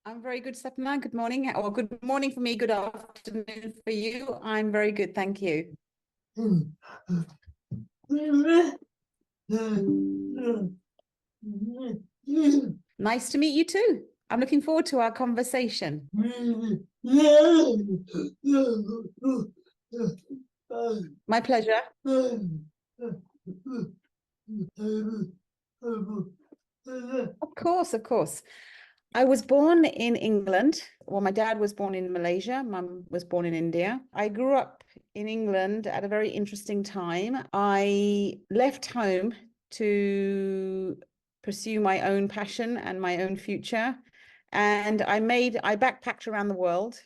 I'm very good, Sapna. Good morning. Or good morning for me, good afternoon for you. I'm very good, thank you. Nice to meet you too. I'm looking forward to our conversation. My pleasure. Of course, of course. I was born in England. Well, my dad was born in Malaysia. Mum was born in India. I grew up in England at a very interesting time. I left home to pursue my own passion and my own future. And I backpacked around the world.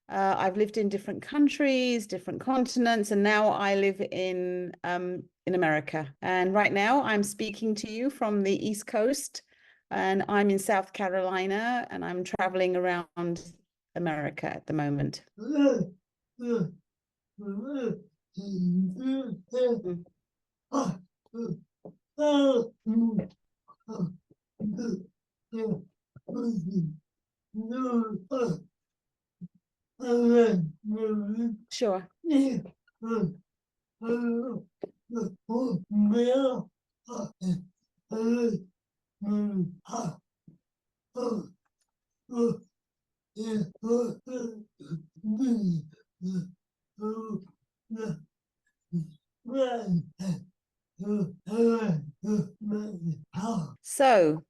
I've lived in different countries, different continents, and now I live in America. And right now I'm speaking to you from the East Coast, and I'm in South Carolina, and I'm traveling around America at the moment. Sure. So,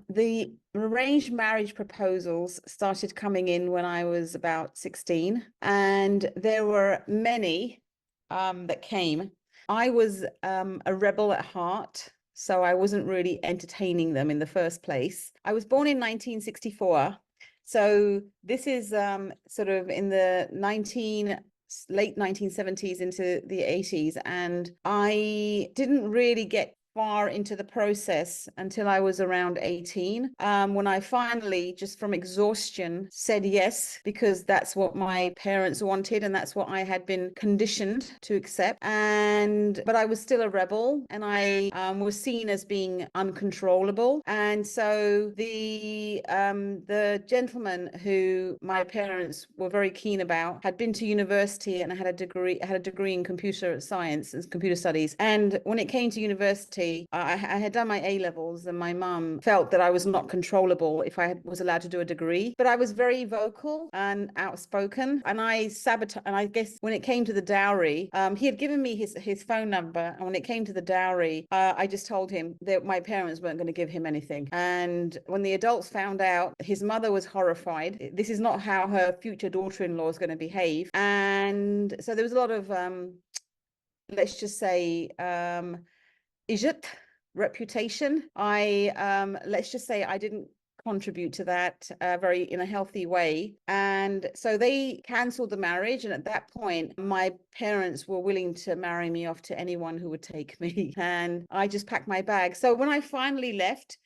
the arranged marriage proposals started coming in when I was about 16, and there were many that came. I was a rebel at heart, so I wasn't really entertaining them in the first place. I was born in 1964, so this is sort of in the late 1970s into the 80s, and I didn't really get far into the process until I was around 18, when I finally, just from exhaustion, said yes, because that's what my parents wanted and that's what I had been conditioned to accept. But I was still a rebel, and I was seen as being uncontrollable. And so the gentleman who my parents were very keen about had been to university and had a degree in computer science and computer studies. And when it came to university, I had done my A-levels, and my mum felt that I was not controllable if I was allowed to do a degree. But I was very vocal and outspoken, and I sabotaged. And I guess when it came to the dowry, he had given me his phone number, and when it came to the dowry, I just told him that my parents weren't going to give him anything. And when the adults found out, his mother was horrified. This is not how her future daughter-in-law is going to behave. And so there was a lot of let's just say reputation. Let's just say I didn't contribute to that very in a healthy way. And so they cancelled the marriage. And at that point, my parents were willing to marry me off to anyone who would take me. And I just packed my bag. So when I finally left,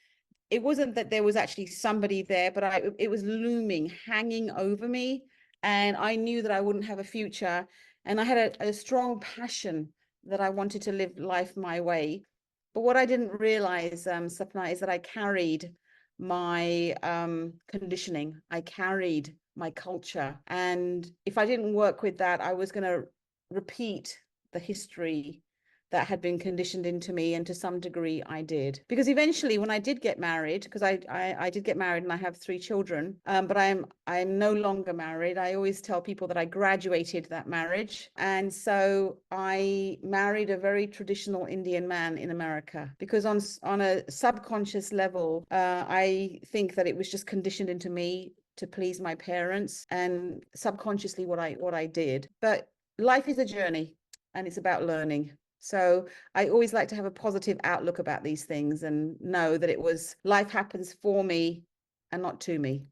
it wasn't that there was actually somebody there, but it was looming, hanging over me. And I knew that I wouldn't have a future. And I had a strong passion that I wanted to live life my way. But what I didn't realize, Sapna, is that I carried my conditioning. I carried my culture. And if I didn't work with that, I was going to repeat the history that had been conditioned into me, and to some degree I did. Because eventually when I did get married, because I did get married and I have 3 children, but I'm no longer married. I always tell people that I graduated that marriage. And so I married a very traditional Indian man in America, because on a subconscious level, I think that it was just conditioned into me to please my parents, and subconsciously what I did. But life is a journey, and it's about learning. So I always like to have a positive outlook about these things, and know that life happens for me and not to me.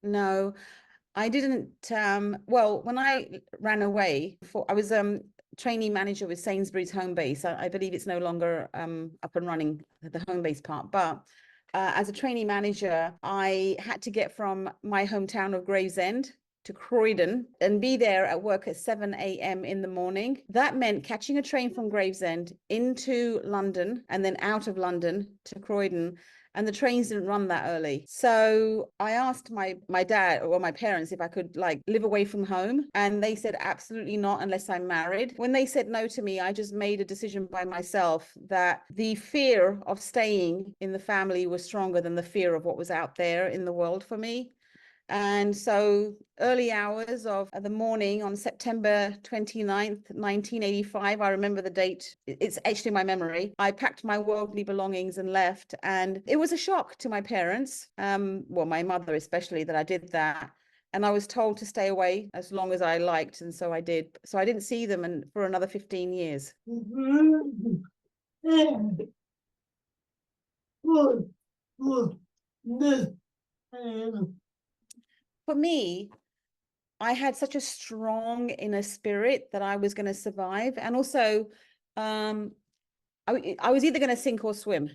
No, I didn't. Well, when I ran away, I was trainee manager with Sainsbury's home base. I believe it's no longer up and running, the home base part, but as a trainee manager, I had to get from my hometown of Gravesend to Croydon and be there at work at 7 a.m. in the morning. That meant catching a train from Gravesend into London and then out of London to Croydon. And the trains didn't run that early. So I asked my dad or my parents if I could like live away from home. And they said, absolutely not unless I'm married. When they said no to me, I just made a decision by myself that the fear of staying in the family was stronger than the fear of what was out there in the world for me. And so early hours of the morning on September 29th, 1985, I remember the date. It's etched in my memory. I packed my worldly belongings and left. And it was a shock to my parents, well, my mother especially, that I did that. And I was told to stay away as long as I liked. And so I did. So I didn't see them for another 15 years. For me, I had such a strong inner spirit that I was going to survive. And also, I was either going to sink or swim.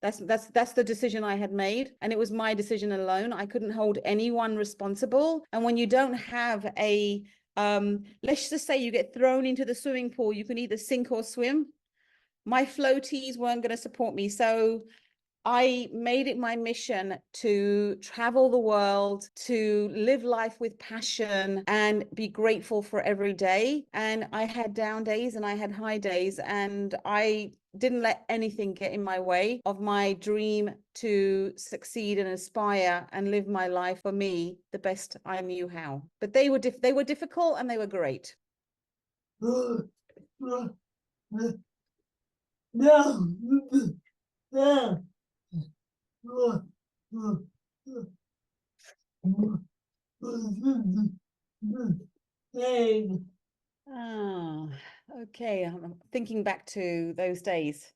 That's the decision I had made. And it was my decision alone. I couldn't hold anyone responsible. And when you don't have a, let's just say you get thrown into the swimming pool, you can either sink or swim. My floaties weren't going to support me. So I made it my mission to travel the world, to live life with passion and be grateful for every day. And I had down days and I had high days, and I didn't let anything get in my way of my dream to succeed and aspire and live my life for me the best I knew how. But they were difficult and they were great. Oh, okay. I'm thinking back to those days.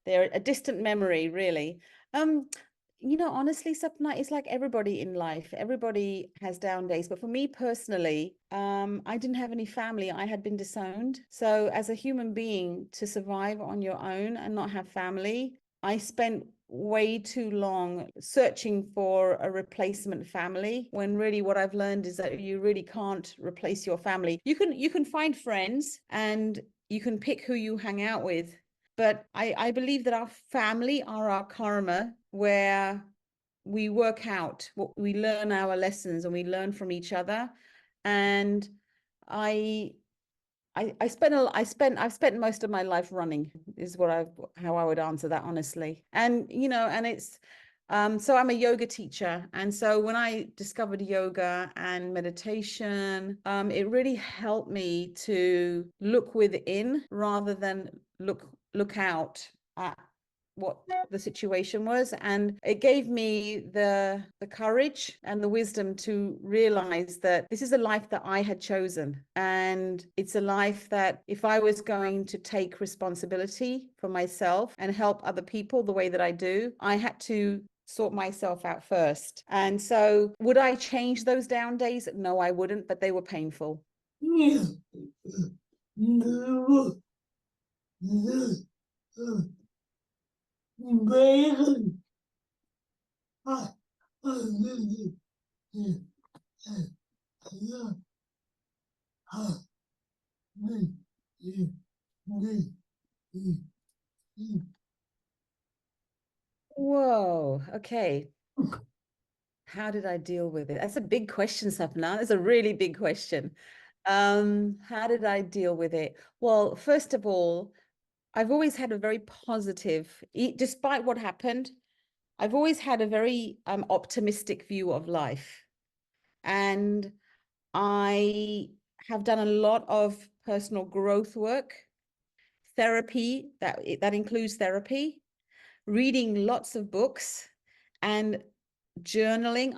They're a distant memory, really. Honestly, Sapna, it's like everybody in life. Everybody has down days. But for me personally, I didn't have any family. I had been disowned. So as a human being, to survive on your own and not have family, I spent way too long searching for a replacement family, when really what I've learned is that you really can't replace your family. You can find friends and you can pick who you hang out with. But I believe that our family are our karma, where we work out what we learn, our lessons, and we learn from each other. And I've spent most of my life running, is how I would answer that honestly. And it's so I'm a yoga teacher, and so when I discovered yoga and meditation, it really helped me to look within rather than look out at what the situation was. And it gave me the courage and the wisdom to realize that this is a life that I had chosen, and it's a life that if I was going to take responsibility for myself and help other people the way that I do, I had to sort myself out first. And so would I change those down days? No, I wouldn't, but they were painful. Whoa, okay. How did I deal with it? That's a big question, Sapna. That's a really big question. How did I deal with it? Well, first of all, I've always had a very positive, despite what happened, I've always had a very optimistic view of life. And I have done a lot of personal growth work, therapy, that includes therapy, reading lots of books, and journaling.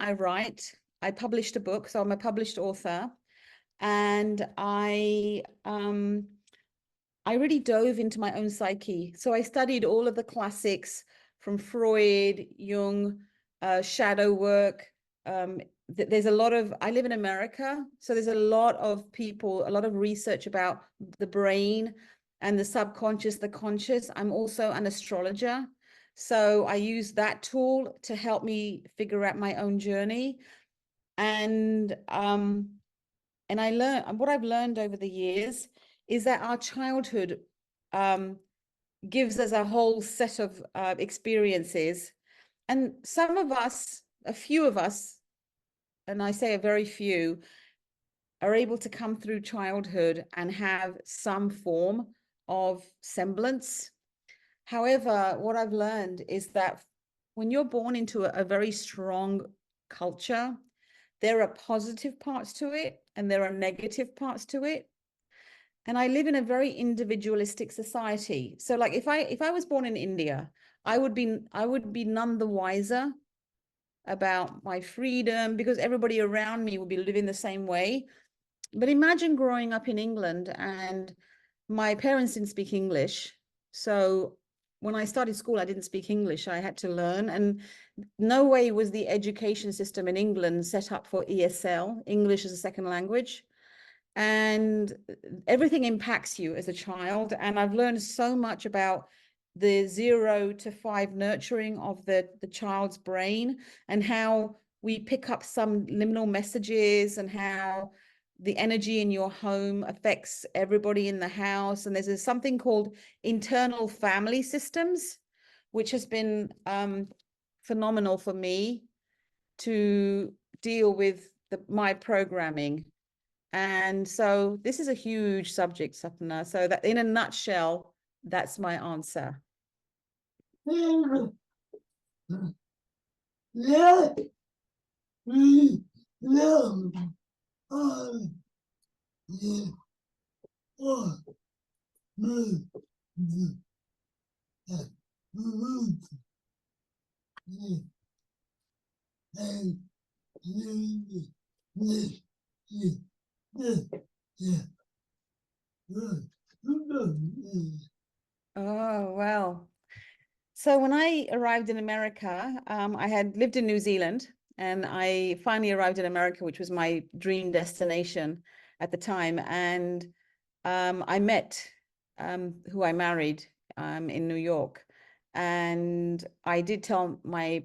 I published a book, so I'm a published author. And I really dove into my own psyche. So I studied all of the classics from Freud, Jung, shadow work, there's a lot of, I live in America, so there's a lot of people, a lot of research about the brain and the subconscious, the conscious. I'm also an astrologer, so I use that tool to help me figure out my own journey. And I learned, what I've learned over the years is that our childhood gives us a whole set of experiences. And some of us, a few of us, and I say a very few, are able to come through childhood and have some form of semblance. However, what I've learned is that when you're born into a very strong culture, there are positive parts to it and there are negative parts to it. And I live in a very individualistic society. So like if I was born in India, I would be none the wiser about my freedom because everybody around me would be living the same way. But imagine growing up in England and my parents didn't speak English. So when I started school, I didn't speak English. I had to learn. And no way was the education system in England set up for ESL, English as a second language. And everything impacts you as a child. And I've learned so much about the 0 to 5 nurturing of the child's brain and how we pick up some liminal messages and how the energy in your home affects everybody in the house. And there's something called internal family systems, which has been phenomenal for me to deal with my programming. And so this is a huge subject, Sapna. So that in a nutshell, that's my answer. Oh, well. So when I arrived in America, I had lived in New Zealand and I finally arrived in America, which was my dream destination at the time. And I met who I married in New York. And I did tell my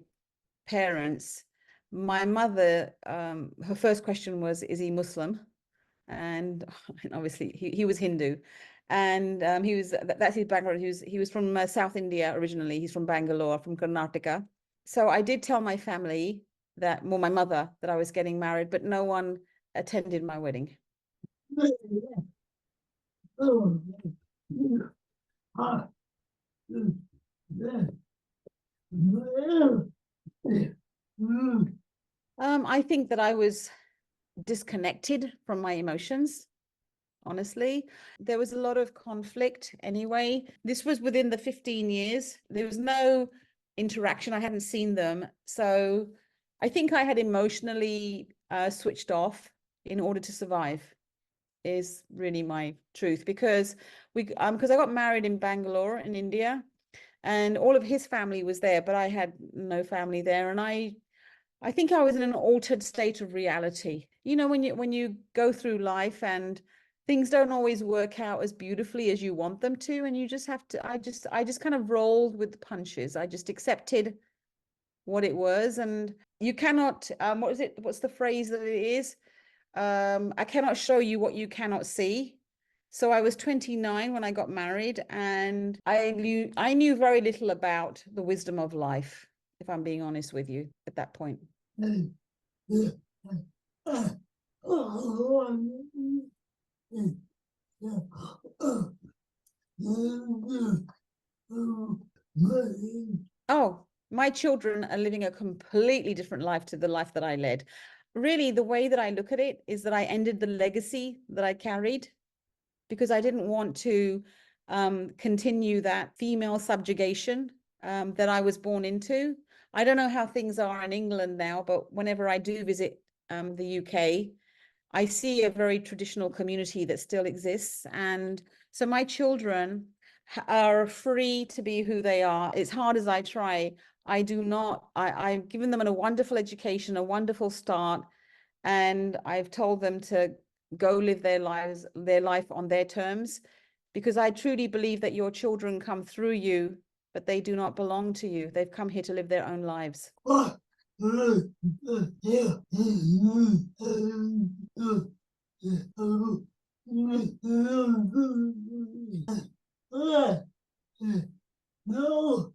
parents, my mother, her first question was, is he Muslim? And obviously he was Hindu. And he was, that's his background. He was from South India originally. He's from Bangalore, from Karnataka. So I did tell my family that, well, my mother, that I was getting married, but no one attended my wedding. I think that I was disconnected from my emotions. Honestly, there was a lot of conflict anyway. This was within the 15 years. There was no interaction. I hadn't seen them. So I think I had emotionally switched off in order to survive, is really my truth. Because I got married in Bangalore in India and all of his family was there, but I had no family there. And I think I was in an altered state of reality. You know, when you go through life and things don't always work out as beautifully as you want them to, and you just have to, I just kind of rolled with the punches. I just accepted what it was. And you cannot, what's the phrase that it is? I cannot show you what you cannot see. So I was 29 when I got married, and I knew very little about the wisdom of life, if I'm being honest with you at that point. Oh, my children are living a completely different life to the life that I led. Really, the way that I look at it is that I ended the legacy that I carried because I didn't want to continue that female subjugation that I was born into. I don't know how things are in England now, but whenever I do visit the UK, I see a very traditional community that still exists. And so my children are free to be who they are. As hard as I try, I do not, I've given them a wonderful education, a wonderful start, and I've told them to go live their life on their terms, because I truly believe that your children come through you, but they do not belong to you. They've come here to live their own lives. No.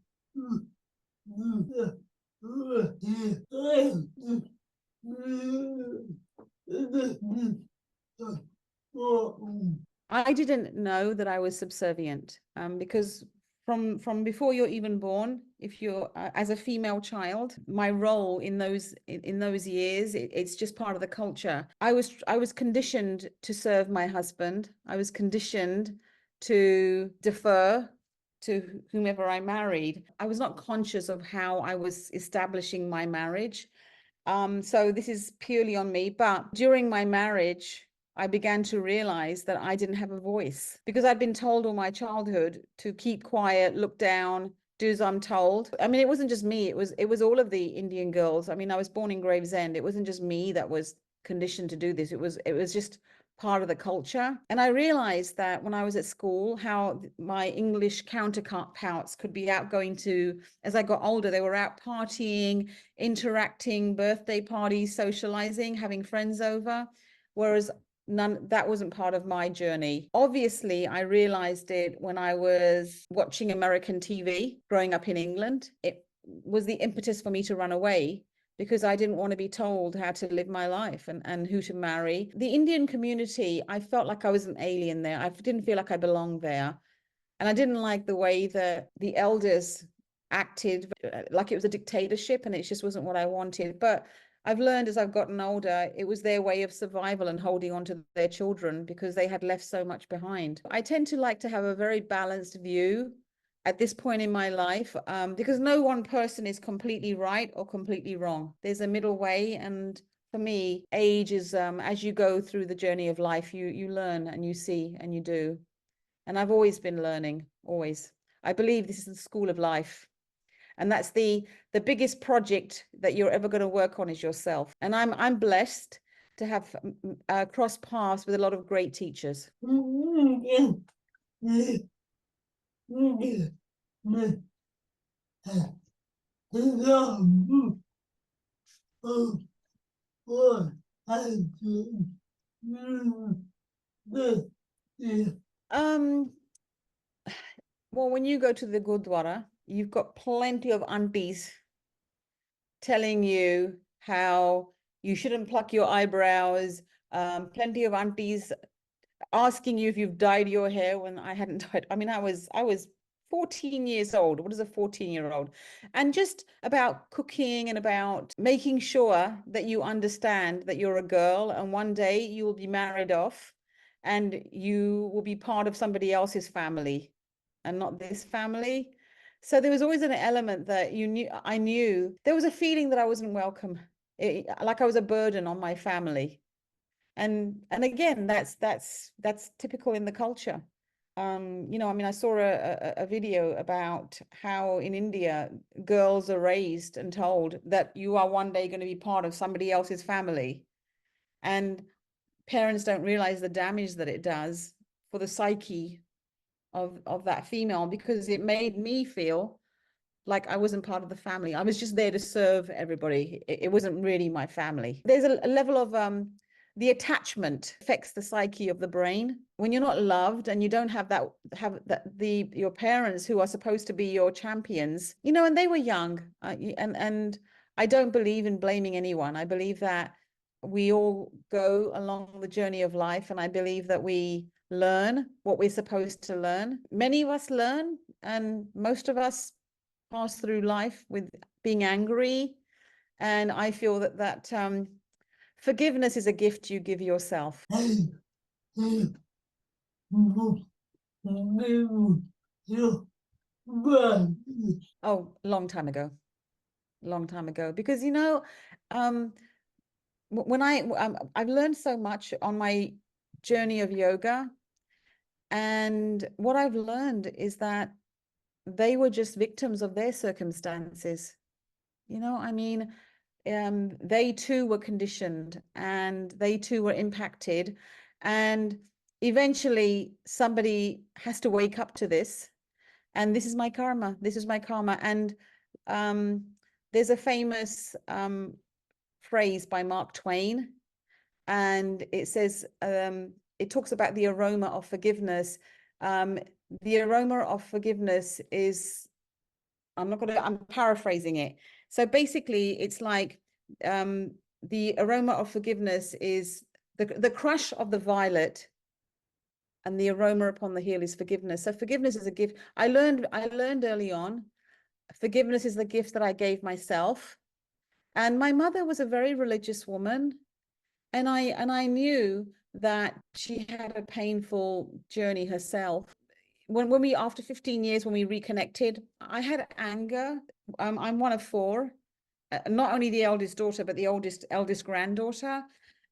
I didn't know that I was subservient, because from before you're even born, if you're as a female child, my role in those years, it's just part of the culture. I was conditioned to serve my husband. I was conditioned to defer to whomever I married. I was not conscious of how I was establishing my marriage. So this is purely on me. But during my marriage, I began to realize that I didn't have a voice, because I'd been told all my childhood to keep quiet, look down, do as I'm told. I mean, it wasn't just me, it was all of the Indian girls. I mean, I was born in Gravesend. It wasn't just me that was conditioned to do this. It was just part of the culture. And I realized that when I was at school, how my English counterparts could be out going to, as I got older, they were out partying, interacting, birthday parties, socializing, having friends over. Whereas that wasn't part of my journey. Obviously, I realized it when I was watching American TV growing up in England. It was the impetus for me to run away, because I didn't want to be told how to live my life and who to marry. The Indian community, I felt like I was an alien there. I didn't feel like I belonged there. And I didn't like the way that the elders acted, like it was a dictatorship, and it just wasn't what I wanted. But I've learned as I've gotten older, it was their way of survival and holding on to their children, because they had left so much behind. I tend to like to have a very balanced view at this point in my life, because no one person is completely right or completely wrong. There's a middle way. And for me, age is, as you go through the journey of life, you learn and you see and you do. And I've always been learning, always. I believe this is the school of life. And that's the biggest project that you're ever going to work on is yourself. And I'm blessed to have crossed paths with a lot of great teachers. Um, well, when you go to the Gurdwara, you've got plenty of aunties telling you how you shouldn't pluck your eyebrows. Plenty of aunties asking you if you've dyed your hair when I hadn't dyed. I mean, I was 14 years old. What is a 14-year-old? And just about cooking and about making sure that you understand that you're a girl and one day you will be married off and you will be part of somebody else's family and not this family. So there was always an element that I knew there was a feeling that I wasn't welcome, like I was a burden on my family. And again, that's typical in the culture. I mean, I saw a video about how in India girls are raised and told that you are one day going to be part of somebody else's family, and parents don't realize the damage that it does for the psyche of that female, because it made me feel like I wasn't part of the family. I was just there to serve everybody. It wasn't really my family. There's a level of the attachment affects the psyche of the brain. When you're not loved and you don't have your parents who are supposed to be your champions, and they were young, and I don't believe in blaming anyone. I believe that we all go along the journey of life, and I believe that we learn what we're supposed to learn. Many of us learn, and most of us pass through life with being angry. And I feel that forgiveness is a gift you give yourself. Oh, long time ago. Long time ago. Because, um, when I've learned so much on my journey of yoga. And what I've learned is that they were just victims of their circumstances. You know, I mean, they too were conditioned and they too were impacted. And eventually somebody has to wake up to this. And this is my karma. This is my karma. And um, there's a famous phrase by Mark Twain, and it says, it talks about the aroma of forgiveness. Um, the aroma of forgiveness is, I'm paraphrasing it. So basically, it's like the aroma of forgiveness is the crush of the violet, and the aroma upon the heel is forgiveness. So forgiveness is a gift. I learned early on, forgiveness is the gift that I gave myself. And my mother was a very religious woman, and I knew that she had a painful journey herself. When we, after 15 years, when we reconnected, I had anger. I'm one of four, not only the eldest daughter, but the eldest granddaughter.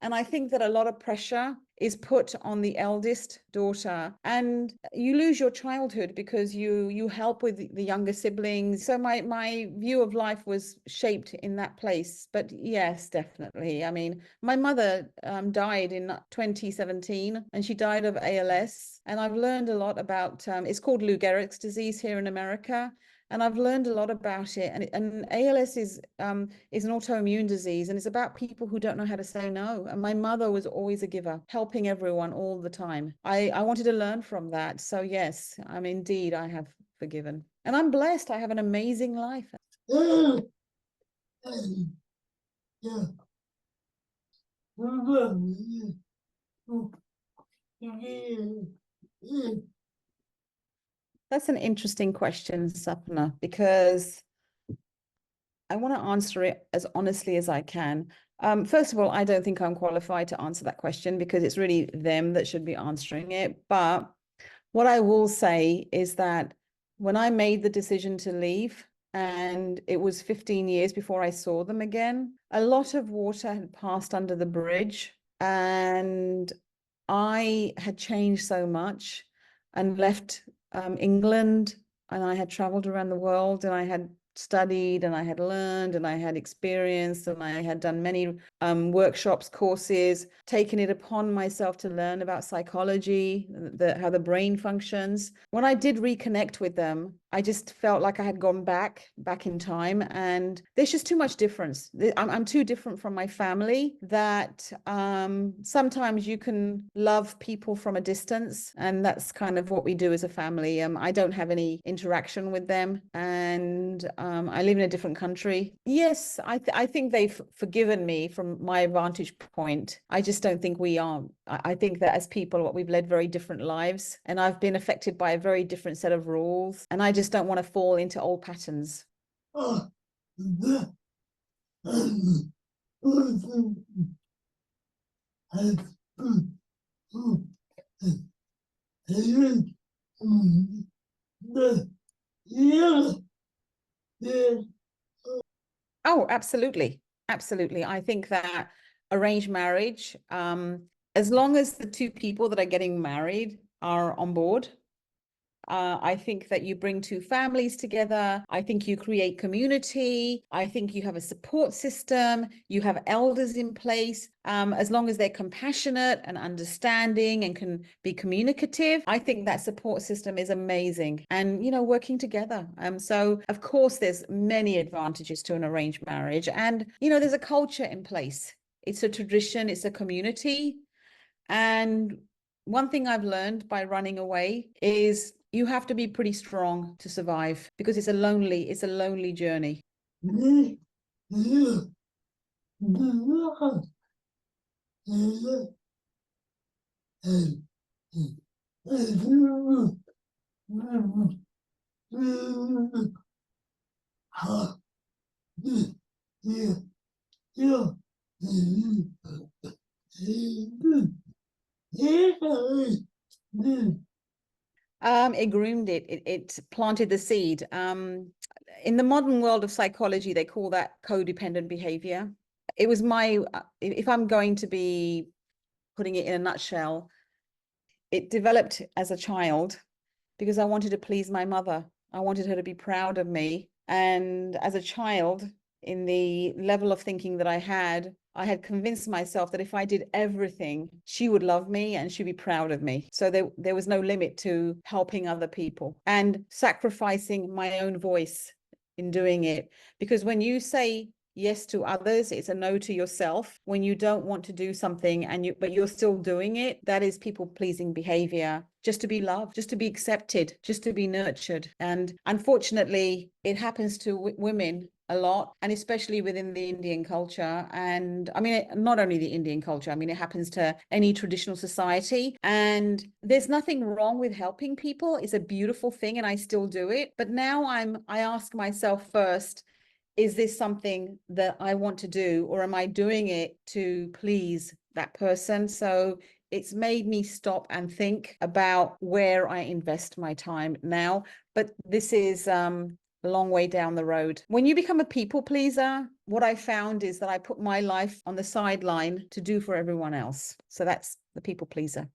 And I think that a lot of pressure is put on the eldest daughter, and you lose your childhood because you help with the younger siblings. So my view of life was shaped in that place. But yes, definitely. I mean, my mother died in 2017, and she died of ALS. And I've learned a lot about it's called Lou Gehrig's disease here in America. And I've learned a lot about it. And ALS is an autoimmune disease, and it's about people who don't know how to say no. And my mother was always a giver, helping everyone all the time. I wanted to learn from that. So yes, indeed, I have forgiven. And I'm blessed. I have an amazing life. That's an interesting question, Sapna, because I want to answer it as honestly as I can. First of all, I don't think I'm qualified to answer that question because it's really them that should be answering it. But what I will say is that when I made the decision to leave, and it was 15 years before I saw them again, a lot of water had passed under the bridge, and I had changed so much and left England, and I had traveled around the world, and I had studied, and I had learned, and I had experienced, and I had done many workshops, courses, taken it upon myself to learn about psychology, how the brain functions. When I did reconnect with them, I just felt like I had gone back in time, and there's just too much difference. I'm too different from my family that sometimes you can love people from a distance, and that's kind of what we do as a family. I don't have any interaction with them, and I live in a different country. Yes, I think they've forgiven me from my vantage point. I just don't think we are. I think that as people, we've led very different lives, and I've been affected by a very different set of rules, and I just don't want to fall into old patterns. Oh, absolutely. Absolutely. I think that arranged marriage, as long as the two people that are getting married are on board, I think that you bring two families together. I think you create community. I think you have a support system. You have elders in place. As long as they're compassionate and understanding and can be communicative, I think that support system is amazing. And, working together. So, of course, there's many advantages to an arranged marriage. And, there's a culture in place. It's a tradition. It's a community. And one thing I've learned by running away is you have to be pretty strong to survive, because it's a lonely journey. It groomed it. It planted the seed. In the modern world of psychology, they call that codependent behavior. It was if I'm going to be putting it in a nutshell, it developed as a child because I wanted to please my mother. I wanted her to be proud of me. And as a child, in the level of thinking that I had convinced myself that if I did everything, she would love me and she'd be proud of me. So there was no limit to helping other people and sacrificing my own voice in doing it. Because when you say yes to others, it's a no to yourself. When you don't want to do something but you're still doing it, that is people pleasing behavior, just to be loved, just to be accepted, just to be nurtured. And unfortunately, it happens to women a lot, and especially within the Indian culture. And I mean, not only the Indian culture, I mean, it happens to any traditional society. And there's nothing wrong with helping people. It's a beautiful thing, and I still do it. But now I ask myself first, is this something that I want to do, or am I doing it to please that person? So it's made me stop and think about where I invest my time now. But this is a long way down the road. When you become a people pleaser, what I found is that I put my life on the sideline to do for everyone else. So that's the people pleaser.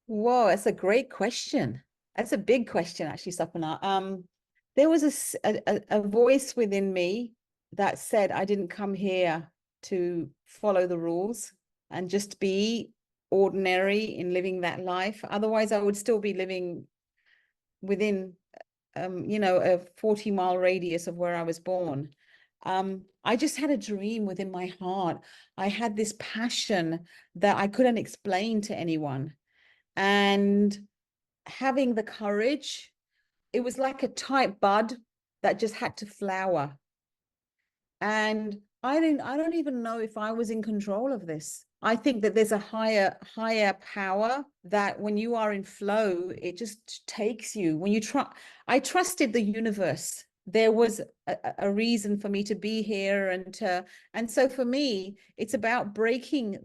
Whoa, that's a great question. That's a big question, actually, Sapana. There was a voice within me that said I didn't come here to follow the rules and just be ordinary in living that life. Otherwise, I would still be living within, a 40-mile radius of where I was born. I just had a dream within my heart. I had this passion that I couldn't explain to anyone. And having the courage, it was like a tight bud that just had to flower. And I don't even know if I was in control of this. I think that there's a higher power that when you are in flow, it just takes you. When you I trusted the universe. There was a reason for me to be here, and so for me, it's about breaking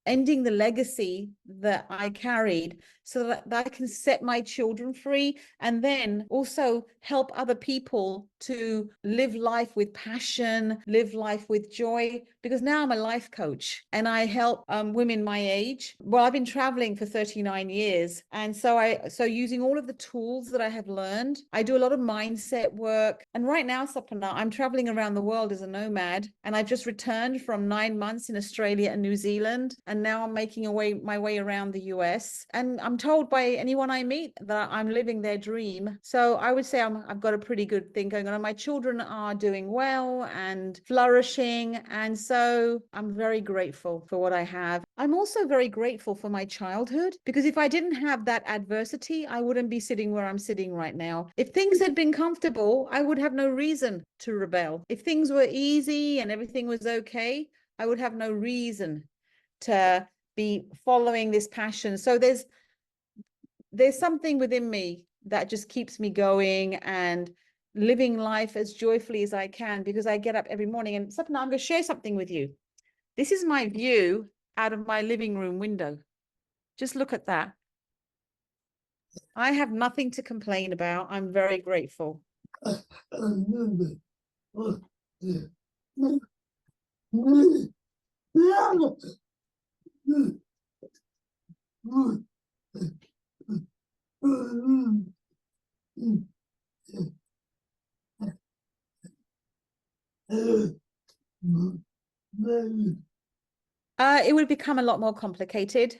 ending the legacy that I carried so that I can set my children free, and then also help other people to live life with passion, live life with joy, because now I'm a life coach and I help women my age. Well, I've been traveling for 39 years. And so using all of the tools that I have learned, I do a lot of mindset work. And right now, Sapana, I'm traveling around the world as a nomad, and I've just returned from 9 months in Australia and New Zealand. And now I'm making my way around the US. And I'm told by anyone I meet that I'm living their dream. So I would say I've got a pretty good thing going on. And my children are doing well and flourishing. And so I'm very grateful for what I have. I'm also very grateful for my childhood, because if I didn't have that adversity, I wouldn't be sitting where I'm sitting right now. If things had been comfortable, I would have no reason to rebel. If things were easy and everything was okay, I would have no reason to be following this passion. So there's something within me that just keeps me going and living life as joyfully as I can, because I get up every morning. And Sapna, I'm going to share something with you. This is my view out of my living room window. Just look at that. I have nothing to complain about. I'm very grateful. It would become a lot more complicated,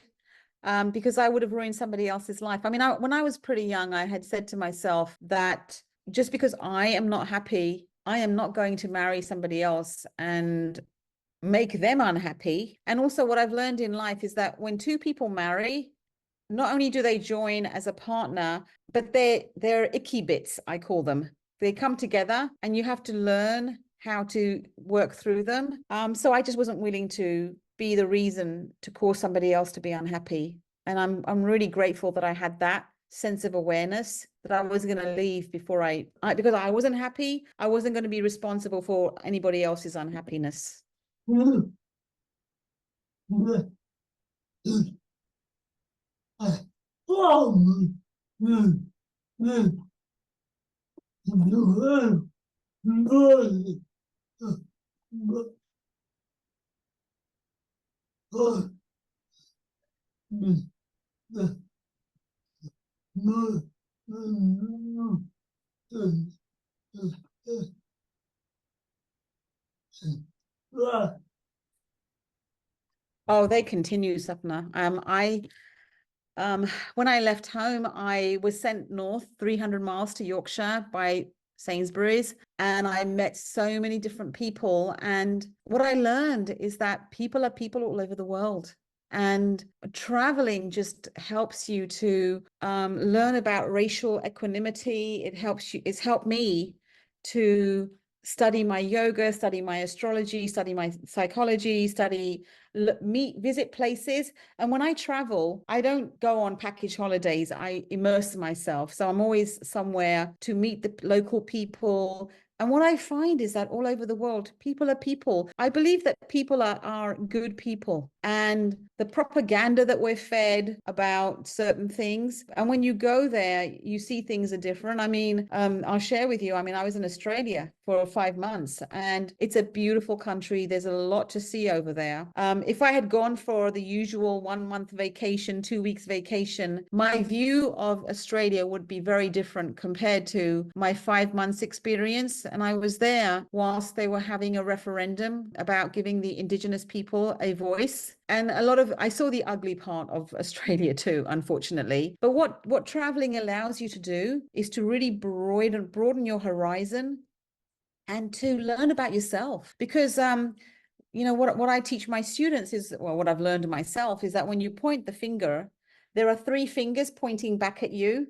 because I would have ruined somebody else's life. I mean, when I was pretty young, I had said to myself that just because I am not happy, I am not going to marry somebody else and make them unhappy. And also what I've learned in life is that when two people marry, not only do they join as a partner, but they're icky bits, I call them. They come together and you have to learn how to work through them. So I just wasn't willing to be the reason to cause somebody else to be unhappy. And I'm really grateful that I had that sense of awareness that I was going to leave before because I wasn't happy. I wasn't going to be responsible for anybody else's unhappiness. Oh, they continue, Sapna. When I left home, I was sent north 300 miles to Yorkshire by Sainsbury's, and I met so many different people. And what I learned is that people are people all over the world. And traveling just helps you to learn about racial equanimity. It's helped me to study my yoga, study my astrology, study my psychology, visit places. And when I travel, I don't go on package holidays. I immerse myself. So I'm always somewhere to meet the local people. And what I find is that all over the world, people are people. I believe that people are good people. And the propaganda that we're fed about certain things. And when you go there, you see things are different. I mean, I'll share with you. I mean, I was in Australia for 5 months, and it's a beautiful country. There's a lot to see over there. If I had gone for the usual 1 month vacation, 2 weeks vacation, my view of Australia would be very different compared to my 5 months experience. And I was there whilst they were having a referendum about giving the Indigenous people a voice. And I saw the ugly part of Australia too, unfortunately. But what traveling allows you to do is to really broaden your horizon and to learn about yourself. Because what I teach my students is, well, what I've learned myself is that when you point the finger, there are three fingers pointing back at you.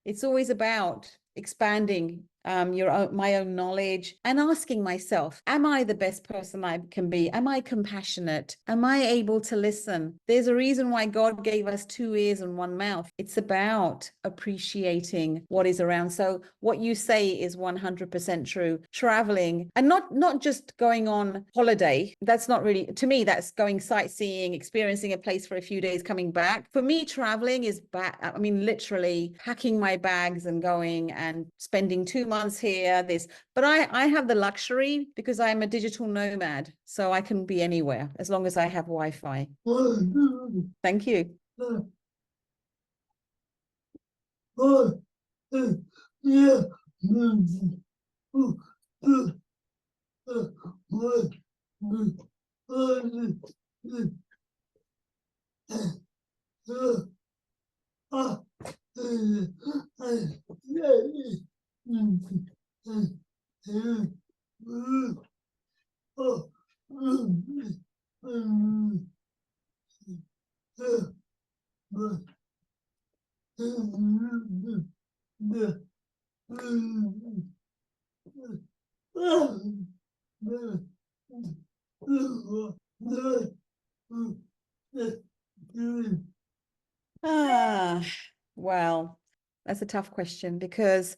It's always about expanding my own knowledge and asking myself, am I the best person I can be? Am I compassionate? Am I able to listen? There's a reason why God gave us 2 ears and 1 mouth. It's about appreciating what is around. So what you say is 100% true. Traveling, and not just going on holiday. That's not really, to me, that's going sightseeing, experiencing a place for a few days, coming back. For me, traveling is I mean, literally packing my bags and going and spending 2 months here, but I have the luxury because I'm a digital nomad, so I can be anywhere as long as I have Wi-Fi. Thank you. Yeah. Well, that's a tough question because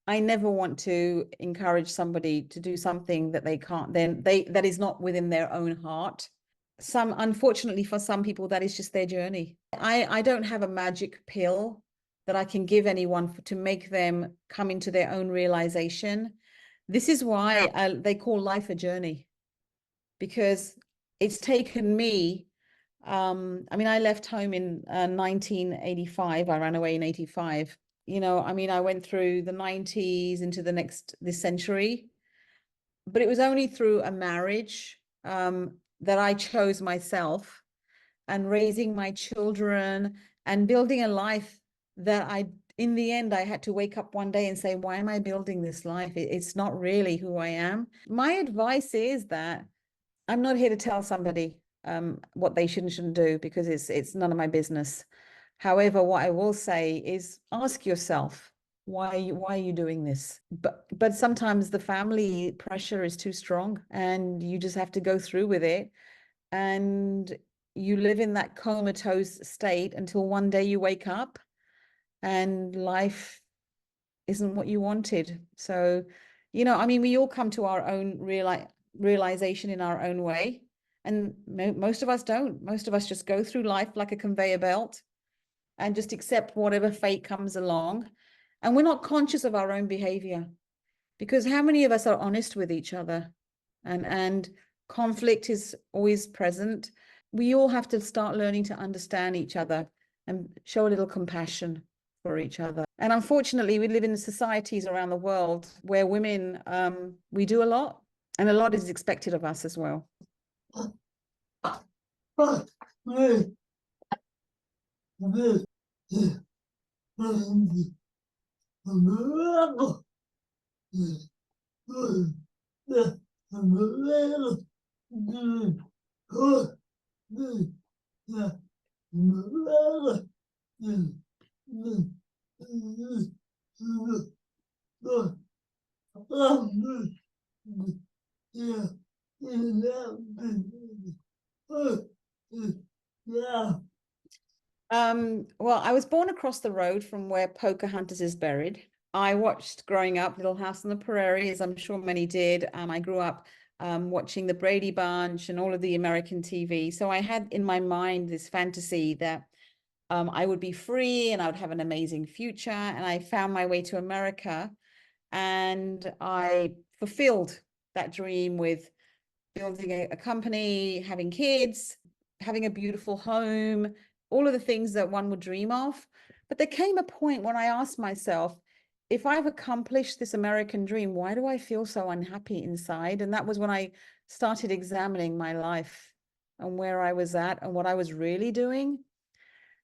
I never want to encourage somebody to do something that they can't, that is not within their own heart. Unfortunately for some people, that is just their journey. I don't have a magic pill that I can give anyone to make them come into their own realization. This is why they call life a journey, because it's taken me. I mean, I left home in 1985. I ran away in 85. I mean, I went through the 90s into this century, but it was only through a marriage that I chose myself, and raising my children and building a life that in the end, I had to wake up one day and say, why am I building this life? It's not really who I am. My advice is that I'm not here to tell somebody what they should and shouldn't do, because it's none of my business. However, what I will say is ask yourself, why are you doing this? But sometimes the family pressure is too strong, and you just have to go through with it. And you live in that comatose state until one day you wake up and life isn't what you wanted. So, I mean, we all come to our own realization in our own way. And most of us don't. Most of us just go through life like a conveyor belt. and just accept whatever fate comes along. And we're not conscious of our own behavior, because how many of us are honest with each other? And conflict is always present. We all have to start learning to understand each other and show a little compassion for each other. And unfortunately, we live in societies around the world where women, we do a lot, and a lot is expected of us as well. Well, I was born across the road from where Pocahontas is buried. I watched growing up Little House on the Prairie, as I'm sure many did. I grew up watching the Brady Bunch and all of the American TV. So I had in my mind this fantasy that I would be free and I would have an amazing future. And I found my way to America, and I fulfilled that dream with building a company, having kids, having a beautiful home, all of the things that one would dream of. But there came a point when I asked myself, if I've accomplished this American dream, why do I feel so unhappy inside? And that was when I started examining my life and where I was at and what I was really doing.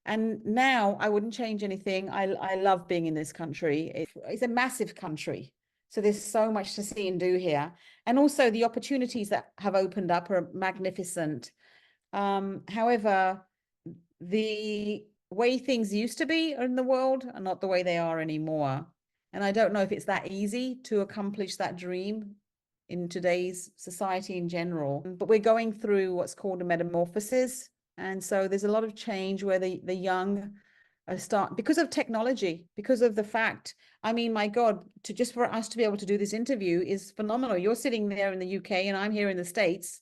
And now I wouldn't change anything. I love being in this country. It's a massive country. So there's so much to see and do here. And also the opportunities that have opened up are magnificent. However, the way things used to be in the world are not the way they are anymore. And I don't know if it's that easy to accomplish that dream in today's society in general. But we're going through what's called a metamorphosis. And so there's a lot of change where the young start, because of technology, because of the fact, I mean, my God, to just for us to be able to do this interview is phenomenal. You're sitting there in the UK and I'm here in the States.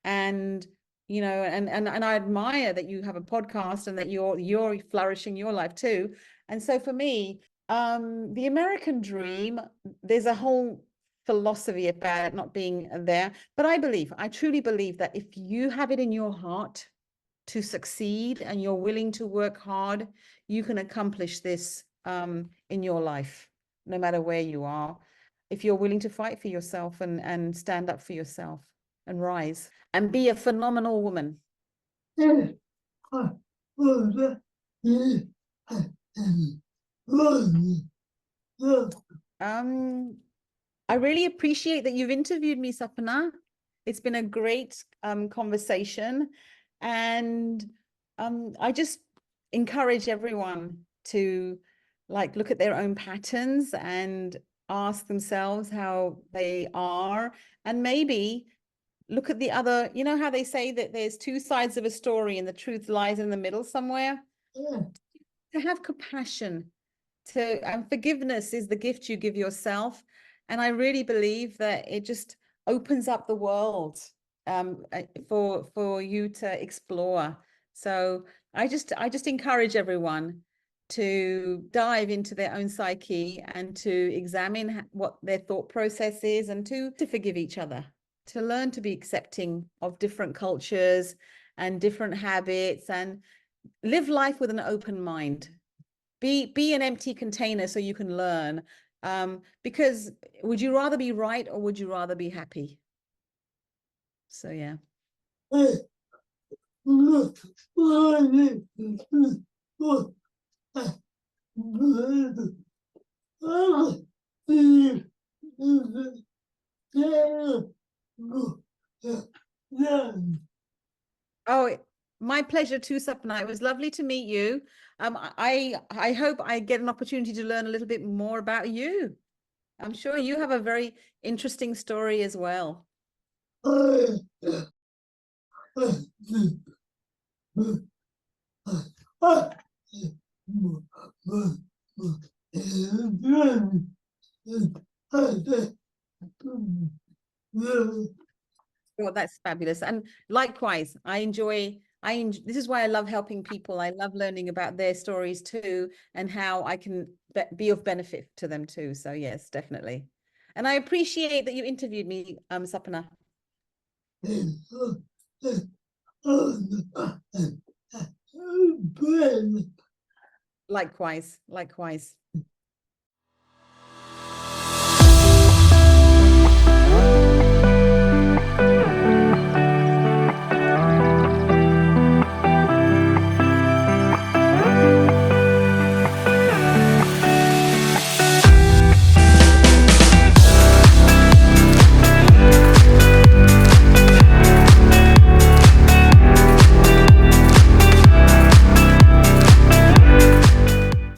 And you know, and I admire that you have a podcast and that you're flourishing your life too. And so for me, the American dream, there's a whole philosophy about it not being there. But I truly believe that if you have it in your heart to succeed and you're willing to work hard, you can accomplish this in your life, no matter where you are. If you're willing to fight for yourself and stand up for yourself and rise and be a phenomenal woman. I really appreciate that you've interviewed me, Sapna. It's been a great conversation, and I just encourage everyone to look at their own patterns and ask themselves how they are, and maybe look at the other, you know how they say that there's two sides of a story and the truth lies in the middle somewhere? Yeah. To have compassion, and forgiveness is the gift you give yourself. And I really believe that it just opens up the world for you to explore. So I just encourage everyone to dive into their own psyche and to examine what their thought process is, and to forgive each other, to learn to be accepting of different cultures and different habits, and live life with an open mind. Be an empty container so you can learn. Because would you rather be right or would you rather be happy? So yeah. Oh, my pleasure too, Sapna. It was lovely to meet you. I hope I get an opportunity to learn a little bit more about you. I'm sure you have a very interesting story as well. Oh, that's fabulous. And likewise, I enjoy this is why I love helping people. I love learning about their stories too, and how I can be of benefit to them too. So yes, definitely. And I appreciate that you interviewed me, Sapana. Likewise, likewise.